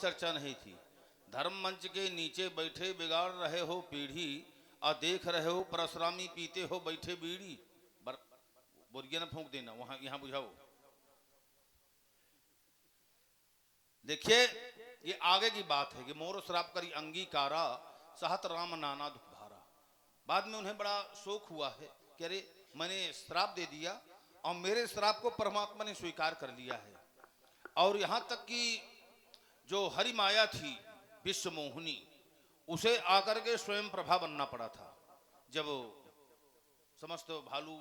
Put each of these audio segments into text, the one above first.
चर्चा नहीं थी। धर्म मंच के नीचे बैठे बिगाड़ रहे हो पीढ़ी, आ देख रहे हो परशुरामी पीते हो बैठे बीड़ी। बोरिया न फूंक देना, वहां यहां बुझाओ। देखिए ये आगे की बात है कि मोर श्राप करी अंगीकारा, सहत राम नाना दुख भारा। बाद में उन्हें बड़ा शोक हुआ है कि अरे मैंने श्राप दे दिया और मेरे श्राप को परमात्मा ने स्वीकार कर लिया है। और यहां तक कि जो हरि माया थी विश्व मोहिनी, उसे आकर के स्वयं प्रभा बनना पड़ा था। जब समस्त भालू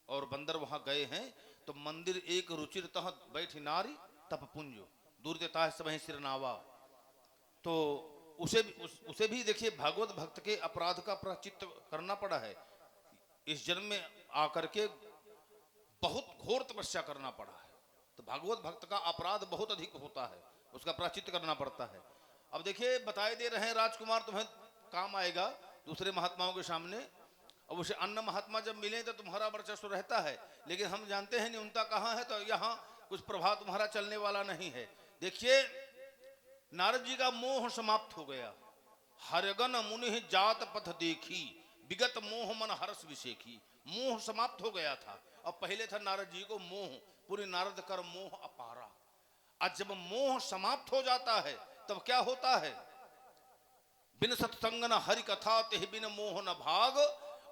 और बंदर वहां गए हैं तो मंदिर एक रुचिर तह बैठ नारी तप पुंजो दूर देता है सब सिर नावा। तो उसे भी देखिए भागवत भक्त के अपराध का प्रायश्चित करना पड़ा है। इस जन्म में आकर के बहुत घोर तपस्या करना पड़ा है। तो भागवत भक्त का अपराध बहुत अधिक होता है, उसका प्रायश्चित करना पड़ता है। अब देखिए बताए दे रहे हैं राजकुमार तुम्हें काम आएगा दूसरे महात्माओं के सामने। अब उसे अन्य महात्मा जब मिले तो तुम्हारा वर्चस्व रहता है, लेकिन हम जानते हैं न्यूनता कहाँ है, तो यहाँ कुछ प्रभाव तुम्हारा चलने वाला नहीं है। देखिए नारद जी का मोह समाप्त हो गया। हरगन मुनि जात पथ देखी, विगत मोह मन हर्ष विषेखी। मोह समाप्त हो गया था। और पहले था नारद जी को मोह, पूरी नारद कर मोह अपारा। आज जब मोह समाप्त हो जाता है तब क्या होता है? बिन सत्संग न हरि कथा ते बिन मोह न भाग,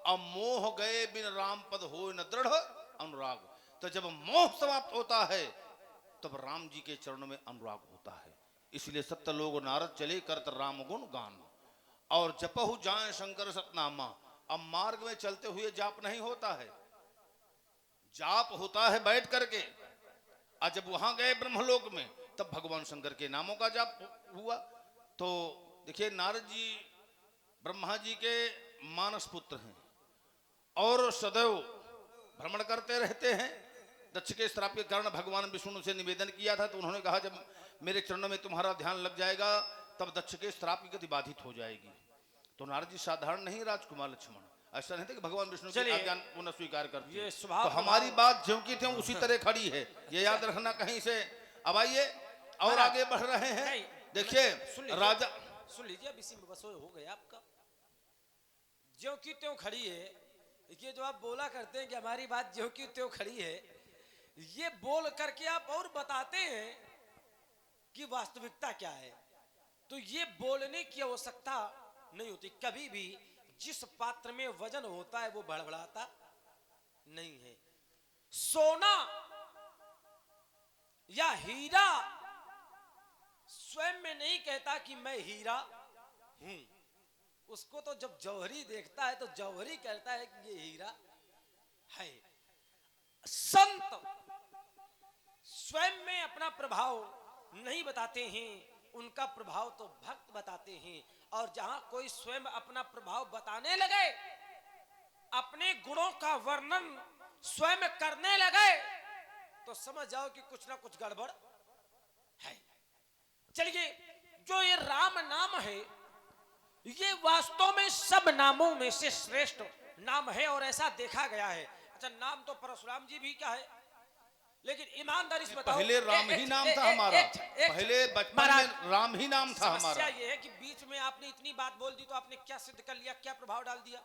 अब मोह गए बिन राम पद हो न दृढ़ अनुराग। तो जब मोह समाप्त होता है तब राम जी के चरणों में अनुराग होता है। इसलिए सत्य लोग नारद चले करत राम गुण गान, और जपहु जाए शंकर सतनामा। अब मार्ग में चलते हुए जाप नहीं होता है, जाप होता है बैठ करके। आज जब वहां गए ब्रह्मलोक में तब भगवान शंकर के नामों का जाप हुआ। तो देखिए नारद जी ब्रह्मा जी के मानस पुत्र हैं और सदैव भ्रमण करते रहते हैं। दक्ष के श्राप के कारण भगवान विष्णु से निवेदन किया था, तो उन्होंने कहा जब मेरे चरणों में तुम्हारा ध्यान लग जाएगा तब दक्ष के श्राप की गति बाधित हो जाएगी। तो नारद जी साधारण नहीं राजकुमार लक्ष्मण, ऐसा नहीं था कि भगवान विष्णु की आज्ञा को न स्वीकार करते। ये तो हमारी बात ज्यों की त्यों उसी तरह खड़ी है, ये याद रखना कहीं से। अब आइए और आगे बढ़ रहे हैं। देखिए राजा सुन लीजिए, अब इसी में बस हो गया आपका। ज्यों की त्यों खड़ी है, ये जो आप बोला करते हैं कि हमारी बात ज्यों की त्यों खड़ी है, ये बोल करके आप और बताते हैं कि वास्तविकता क्या है। तो ये बोलने की आवश्यकता नहीं होती। कभी भी जिस पात्र में वजन होता है वो बड़बड़ाता नहीं है। सोना या हीरा स्वयं में नहीं कहता कि मैं हीरा हूं, उसको तो जब जौहरी देखता है तो जौहरी कहता है कि ये हीरा है। संत स्वयं में अपना प्रभाव नहीं बताते हैं, उनका प्रभाव तो भक्त बताते हैं। और जहां कोई स्वयं अपना प्रभाव बताने लगे, अपने गुणों का वर्णन स्वयं करने लगे, तो समझ जाओ कि कुछ ना कुछ गड़बड़ है। चलिए, जो ये राम नाम है, ये वास्तव में सब नामों में से श्रेष्ठ नाम है और ऐसा देखा गया है। अच्छा, नाम तो परशुराम जी भी क्या है, लेकिन ईमानदारी से बताओ, पहले राम ही नाम था हमारा। पहले बचपन में राम ही नाम था हमारा। समस्या ये है कि बीच में आपने इतनी बात बोल दी, तो आपने क्या सिद्ध कर लिया, क्या प्रभाव डाल दिया,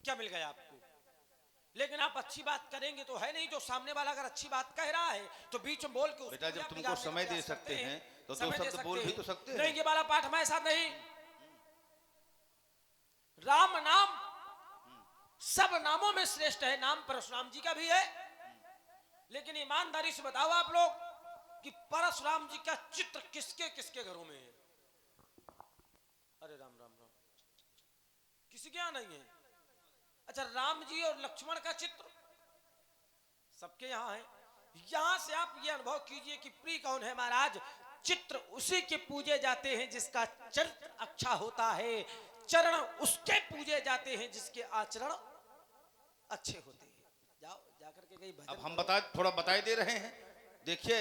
क्या मिल गया आपको? लेकिन आप अच्छी बात करेंगे तो है नहीं। जो सामने वाला अगर अच्छी बात कह रहा है तो बीच में बोल के बेटा जब तुमको समय दे सकते हैं तो दो शब्द बोल भी तो सकते हैं। नहीं, ये वाला पाठ हमारे साथ नहीं। राम नाम सब नामों में श्रेष्ठ है। नाम परशुराम जी का भी है, लेकिन ईमानदारी से बताओ आप लोग कि परशुराम जी का चित्र किसके किसके घरों में है? अरे राम राम राम, किसी के यहां नहीं है। अच्छा, राम जी और लक्ष्मण का चित्र सबके यहां है। यहां से आप ये अनुभव कीजिए कि प्रिय कौन है महाराज। चित्र उसी के पूजे जाते हैं जिसका चरित्र अच्छा होता है, चरण उसके पूजे जाते हैं जिसके आचरण अच्छे होते हैं। जाओ जाकर के कहीं भजन। अब हम थोड़ा बताए दे रहे हैं। देखिए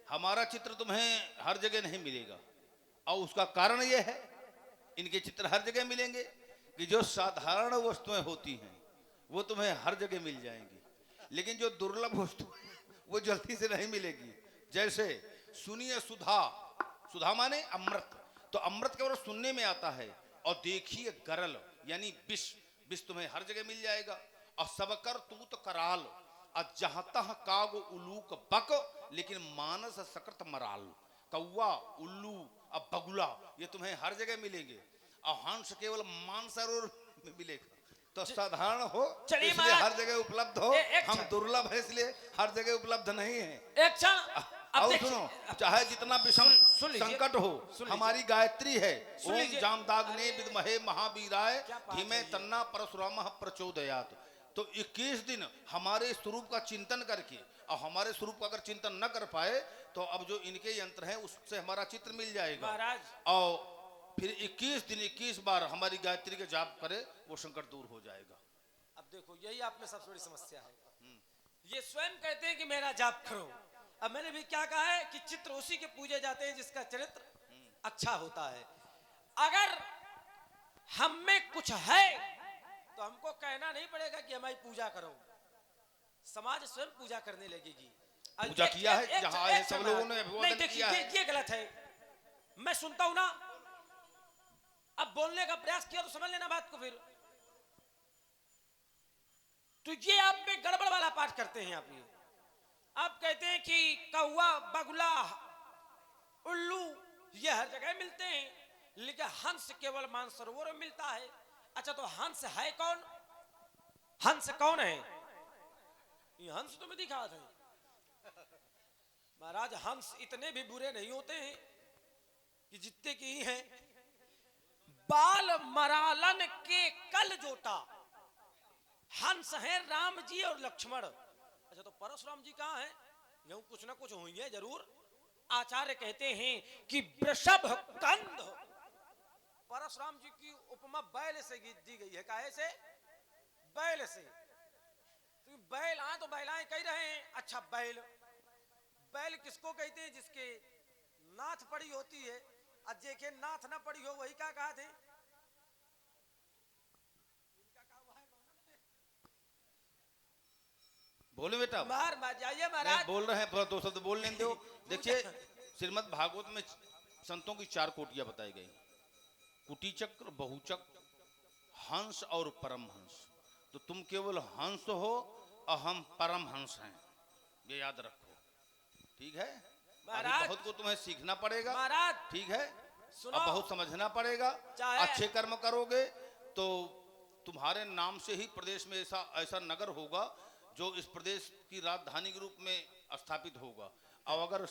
हमारा चित्र तुम्हें हर जगह नहीं मिलेगा, और उसका कारण यह है, इनके चित्र हर जगह मिलेंगे कि जो साधारण वस्तुएं होती हैं वो तुम्हें हर जगह मिल जाएंगी, लेकिन जो दुर्लभ वस्तु वो जल्दी से नहीं मिलेगी। जैसे सुनिए सुधा, सुधा माने अमृत, तो अमृत केवल सुनने में आता है। और देखिए गरल यानी विष, विष तुम्हें हर जगह मिल जाएगा। और सबकर तूत कराल, और जहां तह काग उलूक बक, लेकिन मानस सकृत मराल। कौवा, उल्लू और बगुला ये तुम्हें हर जगह मिलेंगे, और हंस केवल मानसरोवर में मिलेगा। तो साधारण हो चलिए इसलिए महाराज, हर जगह उपलब्ध हो, एक हम क्षण। दुर्लभ है इसलिए हर जगह उपलब्ध नहीं है। एक क्षण अब और देखिए- सुनो, चाहे जितना विषम सुन लीजिए, संकट हो, सुन लीजिए। हमारी गायत्री है। सुन ओम लीजिए। जामदाग्ने विद्महे महावीराय क्या बात धीमे है ये? तन्ना परशुराम प्रचोदयात। तो 21 दिन हमारे स्वरूप का चिंतन करके, और हमारे स्वरूप का अगर चिंतन न कर पाए तो अब जो इनके यंत्र हैं उससे हमारा चित्र मिल जाएगा। महाराज और फिर 21 दिन 21 बार हमारी गायत्री के जाप करे, वो संकट दूर हो जाएगा। अब देखो यही आप में सबसे बड़ी समस्या है। ये स्वयं कहते हैं कि मेरा जाप करो। अब मैंने भी क्या कहा है कि चित्र उसी के पूजे जाते हैं जिसका चरित्र अच्छा होता है। अगर हम में कुछ है तो हमको कहना नहीं पड़ेगा कि हमारी पूजा करो, समाज स्वयं पूजा करने लगेगी। अब पूजा किया है, जहां आए हैं सब एक लोगों ने नहीं, अभिवादन देखिए, किया है। ये गलत है। मैं सुनता हूं ना, अब बोलने का प्रयास किया तो समझ लेना बात को। फिर तो ये आप में गड़बड़ वाला पाठ करते हैं। आप कहते हैं कि कौवा, बगुला, उल्लू ये हर जगह मिलते हैं, लेकिन हंस केवल मानसरोवर में मिलता है। अच्छा, तो हंस है कौन? हंस कौन है? ये हंस तुम्हें दिखा था महाराज। हंस इतने भी बुरे नहीं होते हैं कि जितने की हैं। बाल मरालन के कल जोटा हंस है राम जी और लक्ष्मण। अच्छा, तो परशुराम जी कहां हैं? यूं कुछ ना कुछ होंगे जरूर। आचार्य कहते हैं कि वृषभ कंद, परशुराम जी की उपमा बैल से दी गई है। काहे से? बैल से। तो बैल आए तो बैलाएं कह रहे हैं। अच्छा, बैल बैल किसको कहते हैं? जिसके नाथ पड़ी होती है। आज देखे नाथ ना पड़ी हो, वही क्या कहा थे? बोले बेटा, मार जाइए नहीं महाराज। बोल रहे हैं, थोड़ा दो शब्द बोल लेने दो। देखिए श्रीमद् भागवत में संतों की 4 कोटियां बताई गई, कुटीचक्र, बहुचक्र, हंस और परमहंस। तो तुम केवल हंस हो और हम परमहंस हैं, ये याद रखो। ठीक है? अभी महाराज, बहुत को तुम्हें सीखना पड़ेगा। महाराज ठीक है? सुनो, अब बहुत समझना पड़ेगा। चाहे अच्छे कर्म करोगे तो तुम्हारे नाम से ही प्रदेश में ऐसा ऐसा नगर होगा जो इस प्रदेश की राजधानी के रूप में स्थापित होगा। और अगर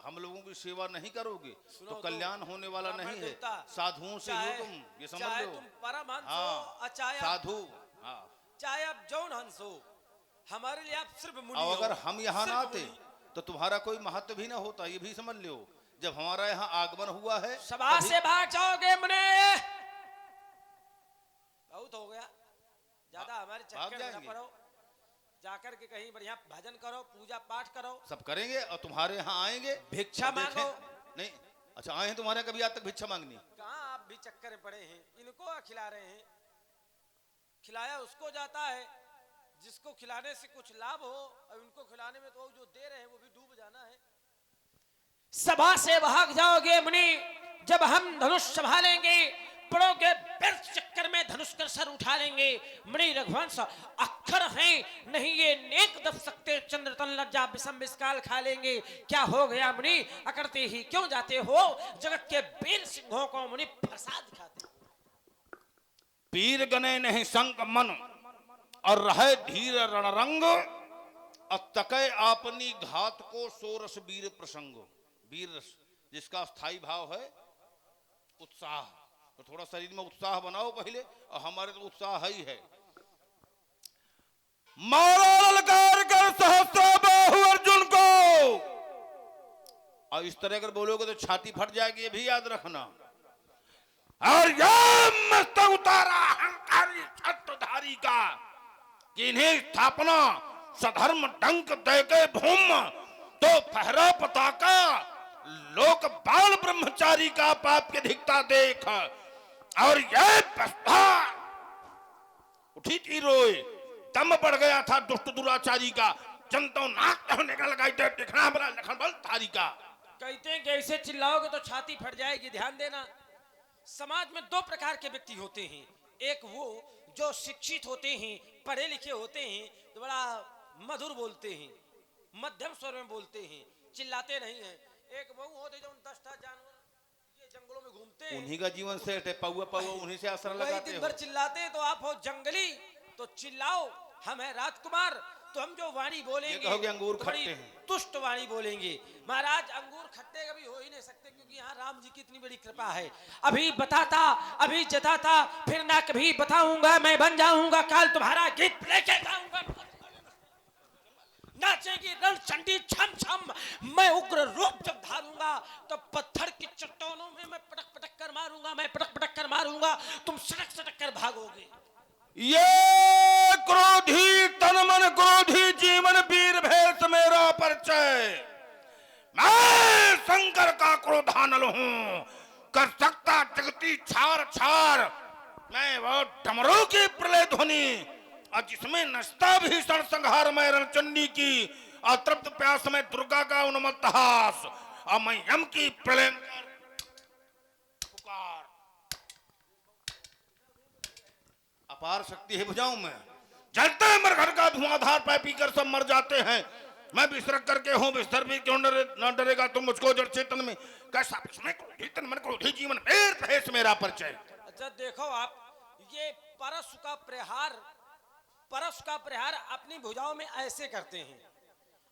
हम लोगों की सेवा नहीं करोगे तो कल्याण होने वाला नहीं है। साधुओं से हो तुम, ये समझ चाहे लो। तुम परमहंस हाँ, हो, चाहे साधु। हाँ, चाहे आप जौन हंस हो, हमारे लिए आप सिर्फ मुनि और हो। अगर हम यहाँ ना सिर्फ आते मुनि। तो तुम्हारा कोई महत्व भी ना होता, ये भी समझ लो। जब हमारा यहाँ आगमन हुआ है, सभा से भाग जाओगे मुने। बहुत हो गया, ज्यादा हमारे चक्कर में न पड़ो। जाकर के कहीं बढ़िया भजन करो, पूजा पाठ करो। सब करेंगे और तुम्हारे यहाँ आएंगे, भिक्षा मांगो। नहीं, अच्छा आए हैं तुम्हारे, कभी आज तक भिक्षा मांगनी? कहाँ आप भी चक्कर में पड़े हैं? इनको खिला रहे हैं। खिलाया उसको जाता है जिसको खिलाने से कुछ लाभ हो, और उनको खिलाने में तो जो दे रहे हैं वो भी डूब जाना है। सभा से भाग जाओगे मुनि, जब हम धनुष संभालेंगे, पड़ोगे व्यर्थ चक्कर में धनुष कर सर उठा लेंगे। मुनि रघुवंश अक्षर हैं, नहीं ये नेक दब सकते, चंद्र तन लज्जा विषम विस्काल खा लेंगे। क्या हो गया मुनि, अकड़ते ही क्यों जाते हो? जगत के वीर सिंहों को मुनि फरसा दिखाते। पीर गने नहीं संग मन, और रहे धीर रणरंग, और तके आपनी घात को सोरस वीर प्रसंग। वीर रस जिसका स्थायी भाव है उत्साह, तो थोड़ा शरीर में उत्साह बनाओ पहले, और हमारे तो उत्साह ही है। मारो ललकार कर सहस्त्र बाहु अर्जुन को, और इस तरह अगर बोलोगे तो छाती फट जाएगी, ये भी याद रखना। और यह मस्तक उतारा अहंकारी छत्रधारी का, कि इन्हें स्थापना सधर्म डंक देके भूम, तो फहरा पताका लोक बाल ब्रह्मचारी का, पाप की धिकता देख। और यह बस्ता उठी थी रोए, दम बढ़ गया था दुष्ट दुराचारी का, जनता नाक होने का लगाई दे, दिखना बड़ा लखन बल थारी का। कहते हैं कि ऐसे चिल्लाओगे तो छाती फट जाएगी। ध्यान देना, समाज में दो प्रकार के व्यक्ति होते हैं। एक वो जो शिक्षित होते हैं, पढ़े लिखे होते हैं, तो बड़ा मधुर बोलते हैं, मध्यम स्वर में बोलते हैं, चिल्लाते नहीं हैं। एक वो होते जो 10 जानवर ये जंगलों में घूमते हैं, उन्हीं का जीवन सेट है, पौआ पौआ उन्हीं से आसन वही लगाते दिन हो। भर चिल्लाते हैं। तो आप हो जंगली तो चिल्लाओ, हम है राजकुमार तो हम जो वाणी बोलेंगे ये कहोगे अंगूर तो बड़ी खट्टे हैं। तुष्ट वाणी बोलेंगे। महाराज अंगूर खट्टे कभी हो ही नहीं सकते, क्योंकि यहाँ राम जी की इतनी बड़ी कृपा है। अभी बताता, अभी जताता, फिर ना कभी बताऊंगा, मैं बन जाऊंगा काल तुम्हारा गीत लेके गाऊंगा। नाचेगी रण चंडी छम छम, मैं उग्र रूप जब धारूंगा तो पत्थर की चट्टानों में मैं पटक पटक कर मारूंगा, मैं पटक पटक कर मारूंगा, तुम सटक सटक कर भागोगे। ये क्रोधी तन मन क्रोधी जीवन वीर भेष मेरा परिचय, मैं शंकर का क्रोधानल हूँ, कर सकता जगती छार छार, मैं वो डमरू की प्रलय ध्वनि और जिसमें नचता भीषण संहार मैं रणचंडी की, अतृप्त प्यास में दुर्गा का उन्मत्त हास, और मैं यम की प्रलय पुकार। अपार शक्ति है भुजाओं में, जलते मरघट का धुआंधार पाए पीकर सब मर जाते हैं। मैं बिसरक करके हूँ, बिस्तर भी क्यों न डरेगा तुम मुझको जड़ चेतन में, कैसा विस्मय क्रोधी तन मन क्रोधी जीवन वीर भेष मेरा परिचय। अच्छा देखो आप, ये परशु का प्रहार अपनी भुजाओं में ऐसे करते हैं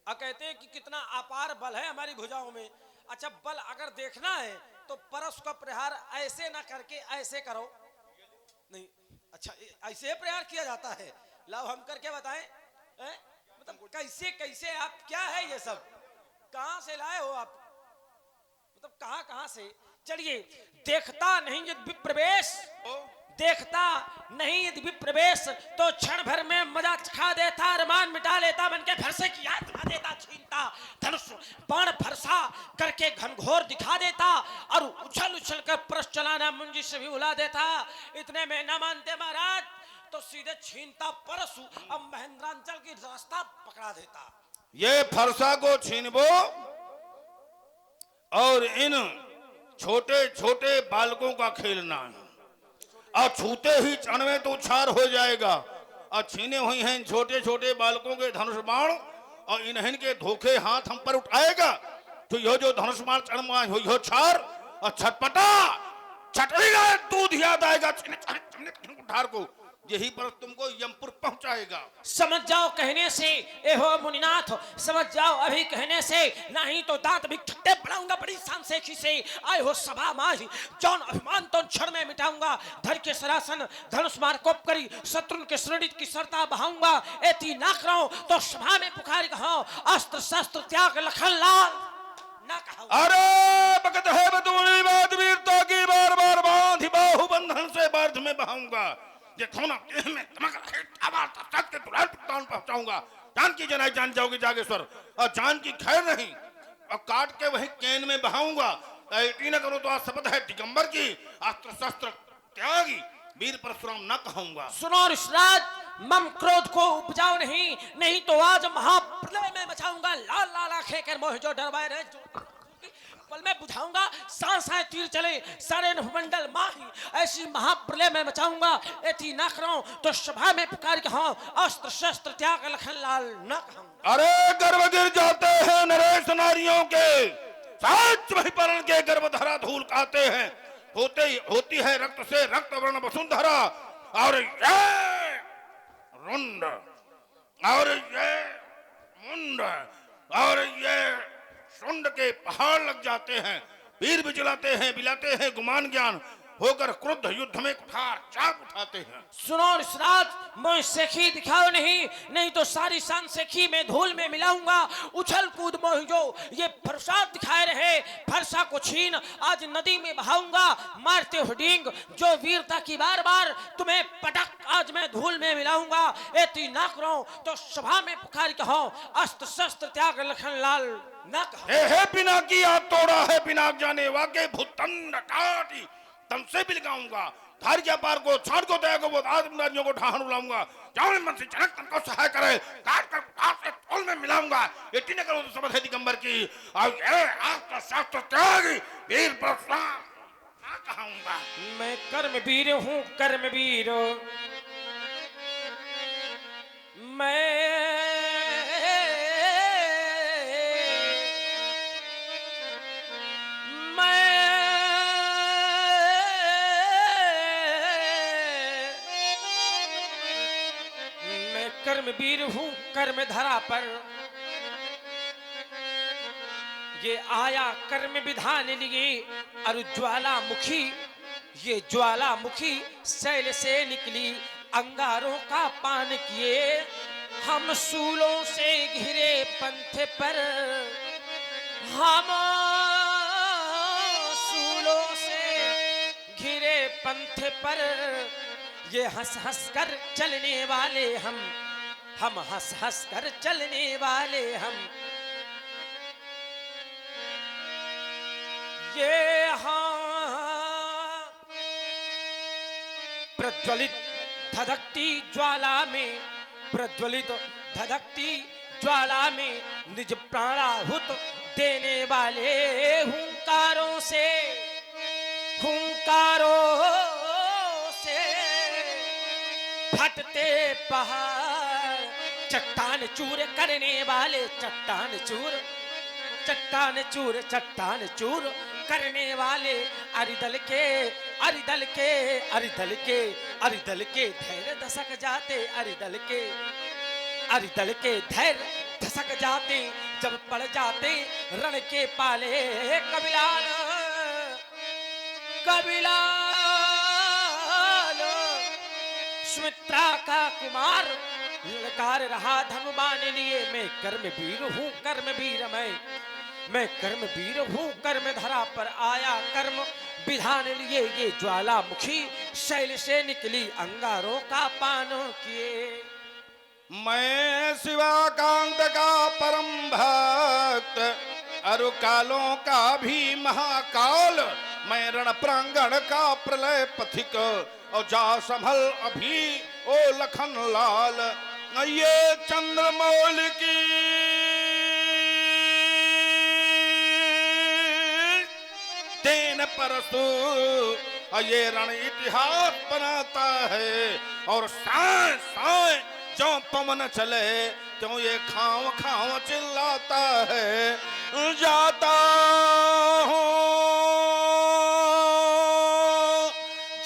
और कहते हैं कि कितना अपार बल है हमारी भुजाओं में। अच्छा बल अगर देखना है तो परशु का प्रहार ऐसे ना करके ऐसे करो, नहीं अच्छा ऐसे प्रहार किया जाता है। लाओ हम करके बताएं, मतलब कैसे कैसे आप, क्या है ये सब, कहां से लाए हो आप, मतलब कहां से। चलिए, देखता नहीं यदि प्रवेश, देखता नहीं यदि प्रवेश तो क्षण भर में मजा खा देता, अरमान मिटा लेता, मन के फरसे की याद दिला देता, छीनता धनुष बाण फरसा करके घनघोर दिखा देता और उछल उछल कर परस चलाना मुंजी से भी उला देता। इतने में न मानते महाराज तो सीधे छीनता परशु, अब महेंद्रांचल की रास्ता पकड़ा देता। ये फरसा को छीनबो और इन छोटे छोटे बालकों का खेलना है, और छूते ही क्षण में तो उछार हो जाएगा। और छीने हुई हैं छोटे छोटे बालकों के धनुष बाण, और इन्हें के धोखे हाथ हम पर उठाएगा तो यह जो धनुष बाण चढ़मा हो छार और छटपटा छटरेगा, दूध याद आएगा उठार को, यही पर तुमको यमपुर पहुंचाएगा। समझ जाओ कहने से ए हो मुनिनाथ, समझ जाओ अभी कहने से, नहीं तो दांत भी ठट्टे बढ़ाऊंगा बड़ी शान से खीसे। आए हो सभा माही जौन अभिमान तो क्षण में मिटाऊंगा, धर के सरासन धनुष मार कोप करी शत्रु के श्रेणित की सरता बहाऊंगा। एती ना करो तो सभा में पुकार कहो, अस्त्र शस्त्र त्याग लखन लाल ना कहो। अरे बकत है बतूनी बात वीरता की, बार बार बांधी बाहु बंधन से बार्ध में बहाऊंगा, पहुंचाऊंगा। जान की जनाई जान जाओगे जागेश्वर, और जान की खैर नहीं, और काट के वही कैन में बहाऊंगा। न करो तो आज शपथ है दिगंबर की, अस्त्र शस्त्र त्यागी वीर परशुराम न कहूंगा। सुनो ऋषराज, मम क्रोध को उपजाओ नहीं, नहीं तो आज महाप्रलय में मचाऊंगा। लाल लाल आंखें कर मोह जो डरवाए रहे पल में बुझाऊंगा, सांस तीर चले सारे नभमंडल माही, ऐसी महाप्रलय में मचाऊंगा। एथी ना करो तो सभा में पुकार के हाँ, अस्त्र शस्त्र त्याग लखन लाल न कहूंगा। अरे गर्भ गिर जाते हैं नरेश नारियों के, साच वही परण के गर्भ धरा धूल खाते हैं, होती है रक्त से रक्त वर्ण वसुंधरा, और ये रुंड और ये मुंड और ये शुंड के पहाड़ लग जाते हैं, वीर भी बिलाते हैं गुमान ज्ञान होकर क्रुद्ध युद्ध में कुठार चाक उठाते हैं। सुनो ऋषराज, मैं सेखी दिखाओ नहीं, नहीं तो सारी शान सेखी में धूल में मिलाऊंगा। उछल कूद मोह जो ये प्रसाद दिखाए रहे, फरसा को छीन आज नदी में बहाऊंगा। मारते हो डींग जो वीरता की, बार बार तुम्हें पटक आज मैं धूल में मिलाऊंगा। एती ना करो तो सभा में पुकार कहो, अस्त्र शस्त्र त्याग लखन लाल ना कहो। हे पिनाकी आप तोड़ा है पिनाक जाने वाके भूतंड काटी तम से भी लगाऊंगा। धार के पार को छाड़ को दया को आदम को ढाहन उड़ाऊंगा। जाओ मन से जनक तन को सहाय करे, काट कर और मैं मिलाऊंगा। इतनी न करो तो समझ है दिगंबर की। और ये आपका शास्त्र त्यागी वीर परशुराम ना कहूंगा। मैं कर्मवीर हूँ, कर्मवीर। मैं कर्मवीर हूँ, कर्म धरा पर ये आया कर्म विधान लिए। और ज्वालामुखी, ये ज्वालामुखी शैल से निकली, अंगारों का पान किए। हम सूलों से घिरे पंथ पर, हम सूलों से घिरे पंथ पर, ये हंस हंस कर चलने वाले हम हंस हंस कर चलने वाले हम। ये हाँ प्रज्वलित धधकती ज्वाला में, प्रज्वलित धधकती ज्वाला में निज प्राणाहुत देने वाले हुंकारों से, हुंकारों से फटते पहाड़ चट्टान चूर करने वाले, चट्टान चूर, चट्टान चूर, चट्टान चूर करने वाले। अरिदल के, अरिदल के, अरिदल के, अरिदल के धैर्य दशक जाते, अरिदल के, अरिदल के धैर्य धसक जाते। जब पड़ जाते रण के पाले, कबिलाल, कबिलाल सुमित्रा का कुमार ललकार रहा धनुबान लिए। मैं कर्मवीर हूँ, कर्मवीर मैं कर्मवीर हूँ, कर्म धरा पर आया कर्म विधान लिए। ये ज्वालामुखी शैल से निकली, अंगारों का पान किए। मैं शिवाकांत का परम भक्त, अरु कालों का भी महाकाल। मैं रण प्रांगण का प्रलय पथिक, और जा संभल अभी ओ लखन लाल। ये चंद्रमौल की देन परसू, ये रण इतिहास बनाता है। और साए साए जो पवन चले, क्यों ये खाव खाव चिल्लाता है। जाता हूँ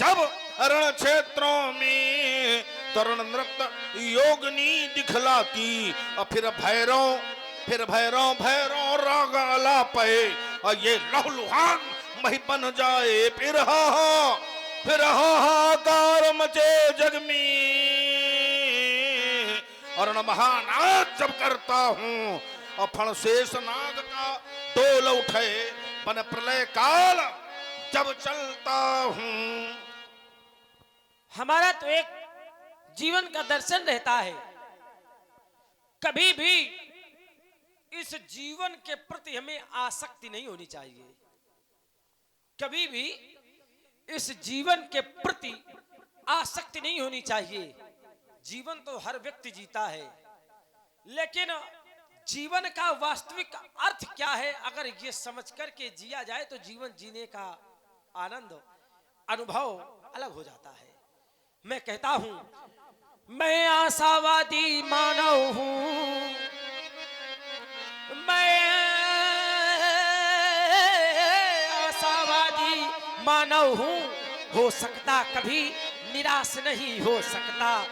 जब रण क्षेत्रों में, तरुण नृत्य योगनी दिखलाती। और फिर भैरव, फिर भैरव भैरव राग आलापे। और ये लहलुहान मही बन जाए। फिर हाहाकार मचे जग में। और महानाद जब करता हूँ, और फणशेष नाग का डोल उठे। बन प्रलय काल जब चलता हूँ। हमारा तो एक जीवन का दर्शन रहता है, कभी भी इस जीवन के प्रति हमें आसक्ति नहीं होनी चाहिए। कभी भी इस जीवन के प्रति आसक्ति नहीं होनी चाहिए। जीवन तो हर व्यक्ति जीता है, लेकिन जीवन का वास्तविक अर्थ क्या है, अगर ये समझ करके जिया जाए तो जीवन जीने का आनंद, अनुभव अलग हो जाता है। मैं कहता हूं, मैं आशावादी मानव हूं, मैं आशावादी मानव हूं। हो सकता कभी निराश नहीं हो सकता,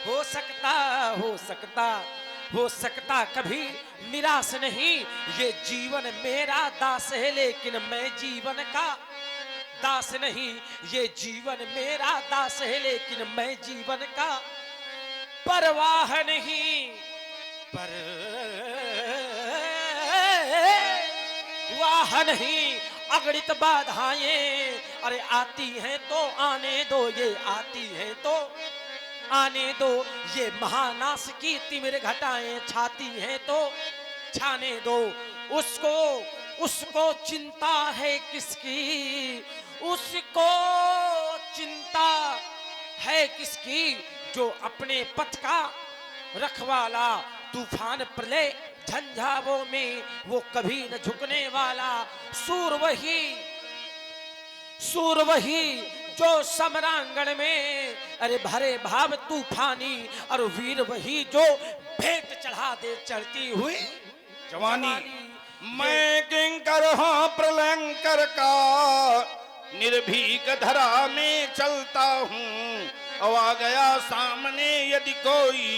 हो सकता, हो सकता, हो सकता कभी निराश नहीं। ये जीवन मेरा दास है, लेकिन मैं जीवन का दास नहीं। ये जीवन मेरा दास है, लेकिन मैं जीवन का परवाह नहीं। परवाह नहीं। अगणित बाधाएं अरे आती हैं तो आने दो, ये आती हैं तो आने दो। ये महानाश की तिमिर घटाएं छाती हैं तो छाने दो। उसको उसको चिंता है किसकी, उसको चिंता है किसकी, जो अपने पथ का रखवाला तूफान प्रलय झंझावों में वो कभी न झुकने वाला सूर वही जो समरांगण में अरे भरे भाव तूफानी, और वीर वही जो भेंट चढ़ा दे चढ़ती हुई जवानी। मैं किंकर हाँ प्रलंकर का, निर्भीक धरा में चलता हूँ। अब आ गया सामने यदि कोई,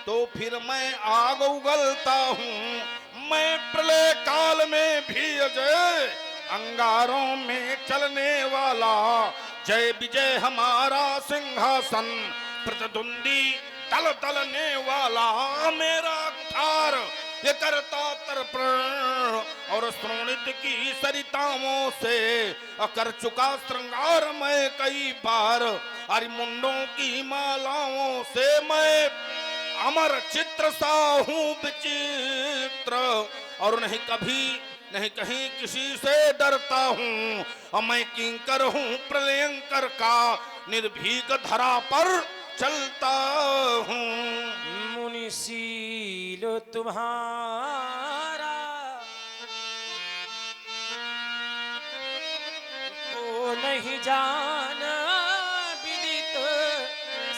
तो फिर मैं आग उगलता हूँ। मैं प्रलय काल में भी अजय, अंगारों में चलने वाला। जय विजय हमारा सिंहासन, प्रतिद्वंदी तल तलने वाला। मेरा कुठार ये करता तर्पण, और श्रोणित की सरिताओं से कर चुका श्रृंगार मैं कई बार। अरे मुंडों की मालाओं से मैं अमर चित्र सा हूँ विचित्र, और नहीं कभी नहीं कहीं किसी से डरता हूँ। और मैं किंकर हूँ प्रलयंकर का, निर्भीक धरा पर चलता हूँ। मुनिशील तुम्हारा को नहीं जाना विदित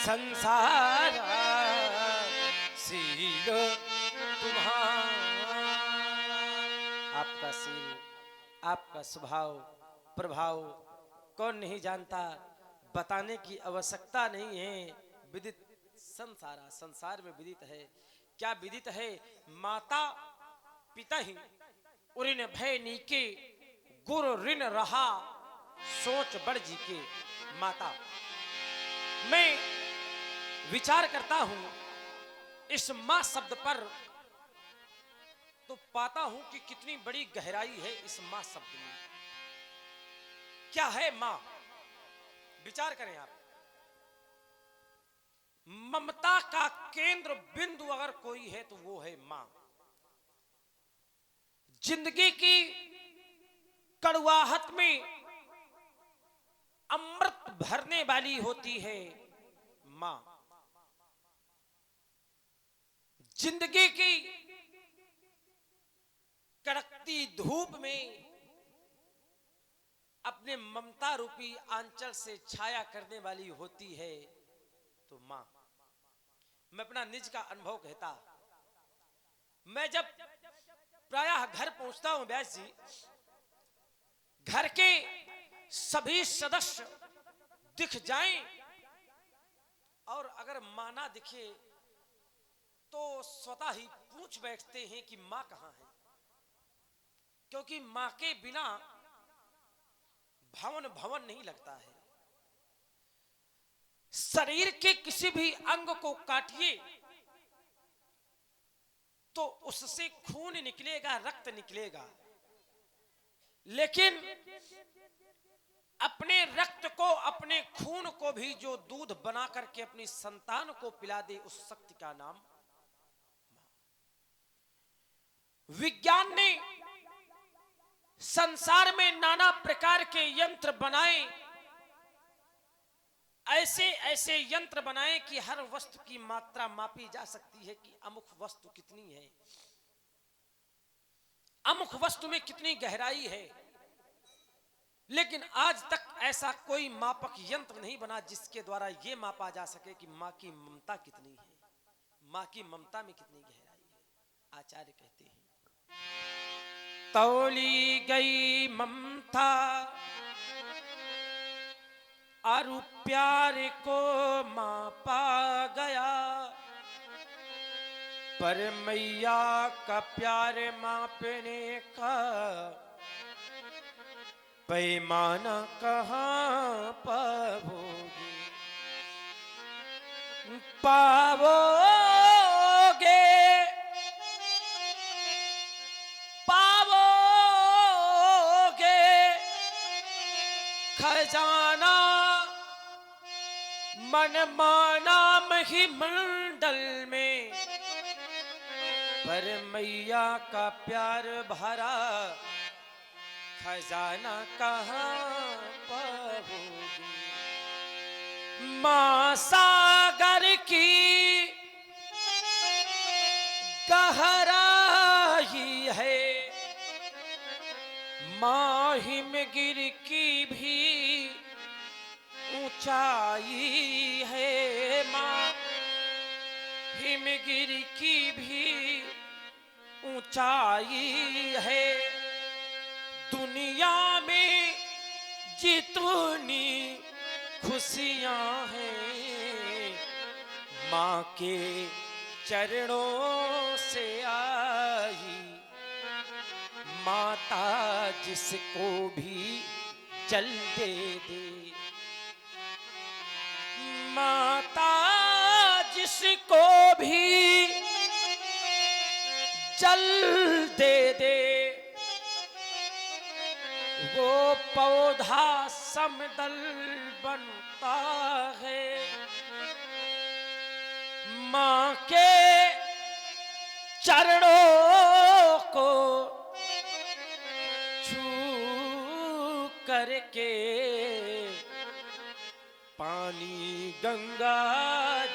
संसार, शील तुम्हारा। आपका शील, आपका स्वभाव प्रभाव कौन नहीं जानता, बताने की आवश्यकता नहीं है। विदित संसारा, संसार में विदित है। क्या विदित है? माता पिता ही उरिन भय नीके, गुरु ऋण रहा सोच बढ़ जी के। माता, मैं विचार करता हूं इस मां शब्द पर, तो पाता हूं कि कितनी बड़ी गहराई है इस मां शब्द में। क्या है मां? विचार करें आप। ममता का केंद्र बिंदु अगर कोई है तो वो है मां। जिंदगी की कड़वाहट में अमृत भरने वाली होती है मां। जिंदगी की कड़कती धूप में अपने ममता रूपी आंचल से छाया करने वाली होती है तो मां। मैं अपना निज का अनुभव कहता, मैं जब प्रायः घर पहुंचता हूं व्यास जी, घर के सभी सदस्य दिख जाएं और अगर मां ना दिखे तो स्वतः ही पूछ बैठते हैं कि मां कहां है। क्योंकि मां के बिना भवन भवन नहीं लगता है। शरीर के किसी भी अंग को काटिए तो उससे खून निकलेगा, रक्त निकलेगा, लेकिन अपने रक्त को, अपने खून को भी जो दूध बना करके अपनी संतान को पिला दे, उस शक्ति का नाम मां। विज्ञान ने संसार में नाना प्रकार के यंत्र बनाए, ऐसे ऐसे यंत्र बनाए कि हर वस्तु की मात्रा मापी जा सकती है कि अमुक वस्तु कितनी है, अमुक वस्तु में कितनी गहराई है। लेकिन आज तक ऐसा कोई मापक यंत्र नहीं बना जिसके द्वारा यह मापा जा सके कि मां की ममता कितनी है, मां की ममता में कितनी गहराई है। आचार्य कहते हैं, तौली गई ममता आरु प्यार को मापा गया, पर मैया का प्यार मापने का पैमाना कहाँ पाओगे, पाओगे खजाना मन माना महिमंडल में, पर मैया का प्यार भरा खजाना कहाँ पाओगे। मां सागर की हिमगिर की भी ऊंचाई है माँ, हिमगिर की भी ऊंचाई है। दुनिया में जितनी खुशियां हैं माँ के चरणों से आई। माता जिसको भी जल दे दे, माता जिसको भी जल दे दे, वो पौधा समदल बनता है। माँ के चरणों को छू करके पानी गंगा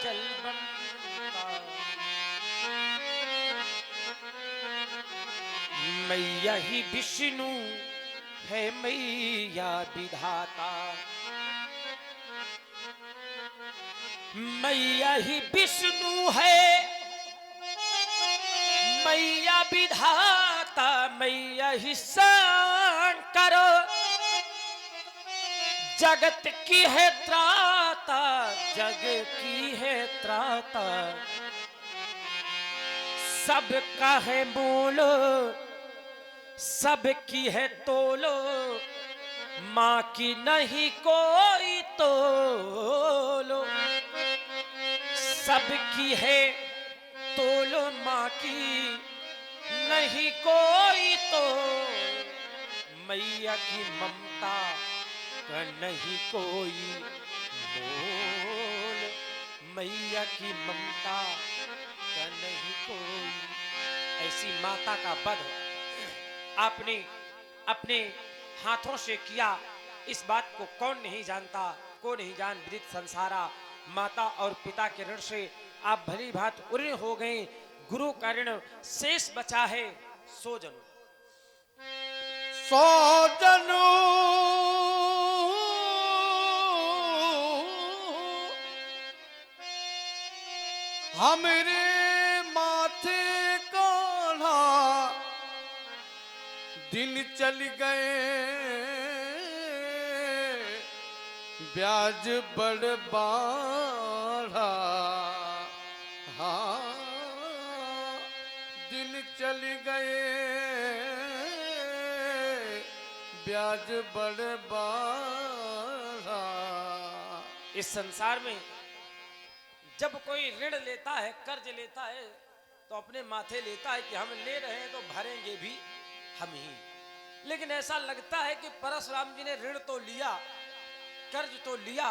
जल बनता। मैया ही विष्णु है, मैया विधाता, मैया ही विष्णु है, मैया विधाता, मैया ही शंकर, जगत की है त्राता, जग की है त्राता, सबका है मूल, सबकी है तोलो, माँ की नहीं कोई तोलो। सबकी है तोलो, माँ की नहीं कोई तोल। मैया की ममता का नहीं कोई मोल, मैया की ममता का नहीं कोई। ऐसी माता का वध आपने अपने हाथों से किया, इस बात को कौन नहीं जानता, को नहीं जान विदित संसारा। माता और पिता के ऋण से आप भली भांति उऋण हो गए, गुरु का ऋण शेष बचा है। सो जनों, सौ जनों हमरे माथे कान्हा, दिन चल गए ब्याज बड़ बाढ़ा। हाँ, दिन चल गए ब्याज बड़ बाढ़ा। इस संसार में जब कोई ऋण लेता है, कर्ज लेता है, तो अपने माथे लेता है कि हम ले रहे हैं तो भरेंगे भी हम ही। लेकिन ऐसा लगता है कि परशुराम जी ने ऋण तो लिया, कर्ज तो लिया,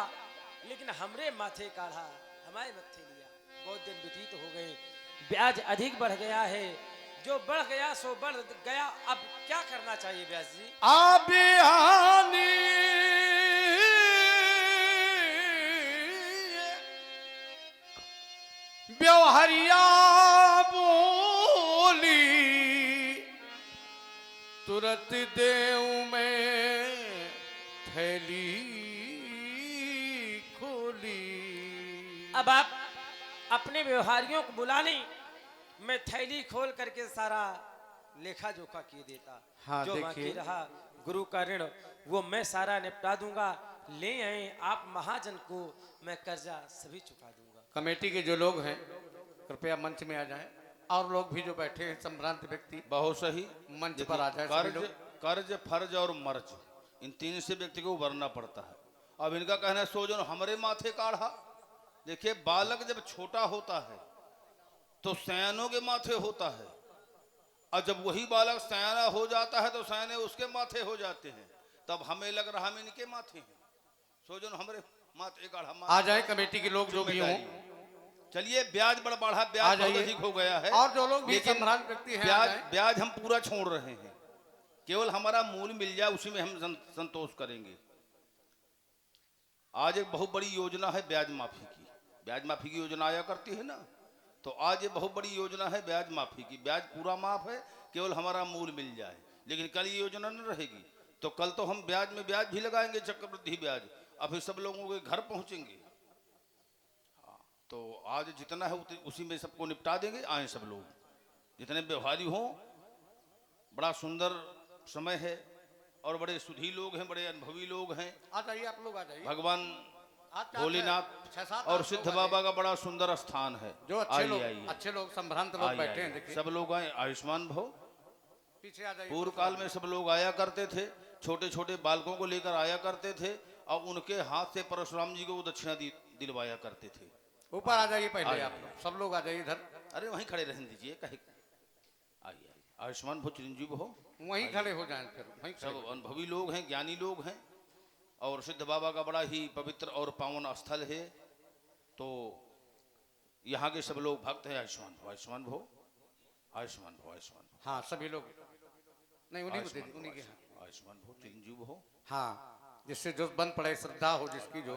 लेकिन हमरे माथे काढ़ा, हमारे मत्थे लिया। बहुत दिन व्यतीत हो गए, ब्याज अधिक बढ़ गया है, जो बढ़ गया सो बढ़ गया। अब क्या करना चाहिए व्यास जी? आबियानी व्यवहारिया बोली, तुरंत देव में थैली खोली। अब आप अपने व्यवहारियों को बुला लें, मैं थैली खोल करके सारा लेखा जोखा किए देता। हाँ, जो बाकी रहा गुरु का ऋण, वो मैं सारा निपटा दूंगा। ले आए आप महाजन को, मैं कर्जा सभी चुका दूंगा। कमेटी के जो लोग हैं कृपया मंच में आ जाएं, और लोग भी जो बैठे हैं संभ्रांत व्यक्ति बहुत सही मंच पर आ जाए। कर्ज, फर्ज और मर्ज, इन तीन से व्यक्ति को उभरना पड़ता है। अब इनका कहना है सो जो हमारे माथे काढ़ा। देखिए, बालक जब छोटा होता है तो सयानों के माथे होता है, और जब वही बालक सयाना हो जाता है तो सयाने उसके माथे हो जाते हैं। तब हमें लग रहा हम इनके माथे हैं। सो जो हमारे माथे काढ़ा। आ जाए कमेटी के लोग जो भी हों। चलिए, ब्याज बढ़ बढ़ा, ब्याज बहुत अधिक हो गया है, और जो लोग भी संभ्रांत व्यक्ति हैं, ब्याज हम पूरा छोड़ रहे हैं। केवल हमारा मूल मिल जाए, उसी में हम संतोष करेंगे। आज एक बहुत बड़ी योजना है ब्याज माफी की। ब्याज माफी की योजना आया करती है ना, तो आज ये बहुत बड़ी योजना है ब्याज माफी की। ब्याज पूरा माफ है, केवल हमारा मूल मिल जाए। लेकिन कल ये योजना न रहेगी, तो कल तो हम ब्याज में ब्याज भी लगाएंगे, चक्रवृद्धि ब्याज, अब फिर सब लोगों के घर पहुंचेंगे। हाँ, तो आज जितना है उसी में सबको निपटा देंगे। आए सब लोग, जितने व्यवहारी हों। बड़ा सुंदर समय है और बड़े सुधी लोग हैं, बड़े अनुभवी लोग हैं। आ जाइए आप लोग, आ जाइए। भगवान आज क्या भोलेनाथ 6-7 और लोग सिद्ध आ जाइए। बाबा का बड़ा सुंदर स्थान है। जो अच्छे आइए, लोग, आइए, अच्छे लोग संभ्रांत लोग आइए, बैठे हैं, आइए। देखिए सब लोग आए, आयुष्मान भव। पीछे आ जाइए। पूर्व काल में सब लोग आया करते थे, छोटे छोटे बालकों को लेकर आया करते थे और उनके हाथ से परशुराम जी को वो दक्षिणा दिलवाया करते थे। ऊपर आ जाइए पहले आइए, आप लोग, सब लोग आ जाइए इधर। अरे वहीं खड़े रहने दीजिए, कहे। आइए, आइए। आयुष्मान भव, चिरंजीव हो। वहीं खड़े हो जाएं, फिर वहीं खड़े सब हो। अनुभवी लोग हैं, ज्ञानी लोग हैं और सिद्ध बाबा का बड़ा ही पवित्र और पावन स्थल है। तो यहाँ के सब लोग भक्त हैं। आयुष्मान भव, आयुष्मान भव, आयुष्मान भव, आयुष्मान भव, हाँ सभी लोग, नहीं उन्हीं को दे आयुष्मान दी, भव, उन्हीं के। आयुष्मान भव, चिरंजीव हो। हाँ, जिससे जो बन पड़े, श्रद्धा हो जिसकी जो।